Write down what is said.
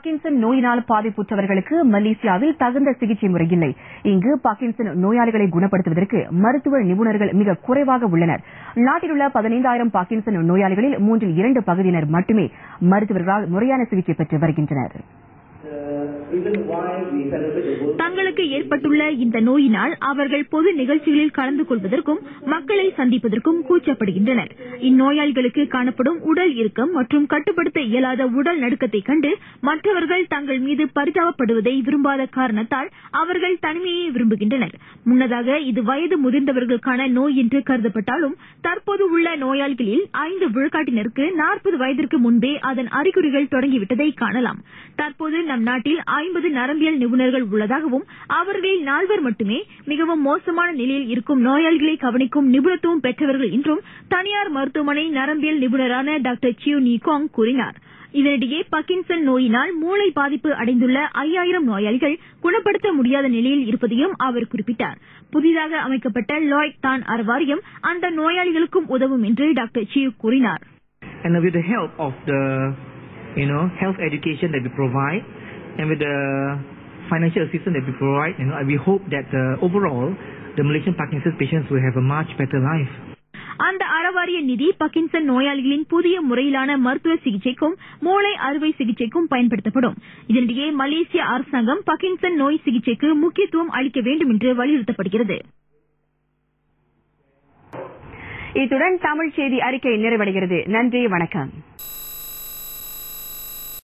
Parkinson நோயினால் பாதிப்புற்றவர்களுக்கு மலேசியாவில் தகுந்த சிகிச்சை முறை இல்லை. இங்கு பார்க்கின்சன் நோயாளிகளை குணப்படுத்துவதற்கு மருத்துவ நிபுணர்கள் மிக குறைவாக உள்ளனர். நாட்டில் உள்ள 15,000 பார்க்கின்சன் நோயாளிகளில் 2/3 பகுதியினர் மட்டுமே மருத்துவர்களால் முறையான சிகிச்சை பெற்று வருகின்றனர். தங்களுக்கு ஏற்பட்டுள்ள இந்த நோயினால் அவர்கள் பொது நிகழ்ச்சிகளில் கலந்து கொள்வதற்கும் மக்களை சந்திப்பதற்கும் கூச்சப்படுகின்றனர். இந்நோயாளிகளுக்கு காணப்படும் உடல் இறுக்கம் மற்றும் கட்டுப்படுத்த இயலாத உடல் நடுக்கத்தை கண்டு மற்றவர்கள் தங்கள் மீது பரிதாபப்படுவதை விரும்பாத காரணத்தால் அவர்கள் தனிமையை விரும்புகின்றனர். முன்னதாக இது வயது முதிர்ந்தவர்களுக்கான நோய் என்று கருதப்பட்டாலும் தற்போது உள்ள நோயாளிகளில் 5 விழுக்காட்டினருக்கு 40 வயதிற்கு முன்பே அதன் அறிகுறிகள் தொடங்கிவிட்டதை காணலாம். தற்போது நம் நாட்டில் 50 நரம்பியல் நிபுணர்கள் உள்ளதாகவும் அவர்களில் 4 மட்டுமே மிகவும் மோசமான நிலையில் இருக்கும் நோயாளிகளை கவனிக்கும் நிபுணத்துவம் பெற்றவர்கள் என்றும் தனியார் மருத்துவமனை நரம்பியல் நிபுணரான டாக்டர் சியூ நீகாங் கூறினார். இதனிடையே பார்க்கின்சன் நோயினால் மூளை பாதிப்பு அடைந்துள்ள 5000 நோயாளிகள் குணப்படுத்த முடியாத நிலையில் இருப்பதையும் அவர் குறிப்பிட்டார். புதிதாக அமைக்கப்பட்ட லாய்ட் தான் அறவாரியம் அந்த நோயாளிகளுக்கும் உதவும் என்று டாக்டர் சியூ கூறினார். And with the help of the health education that we provide and with the financial assistance that we provide, we hope that overall the Malaysian Parkinson's patients will have a much better life. அந்த அறவாரிய நிதி Parkinson நோயாளிகளின் புதிய முறையிலான மருத்துவ சிகிச்சைக்கும் மூளை அறுவை சிகிச்சைக்கும் பயன்படுத்தப்படும். இதனிடையே மலேசிய அரசாங்கம் பார்க்கின்சன் நோய் சிகிச்சைக்கு முக்கியத்துவம் அளிக்க வேண்டும் என்று வலியுறுத்தப்படுகிறது. இத்துடன் தமிழ் செய்தி அறிக்கை நிறைவடைகிறது. நன்றி, வணக்கம்.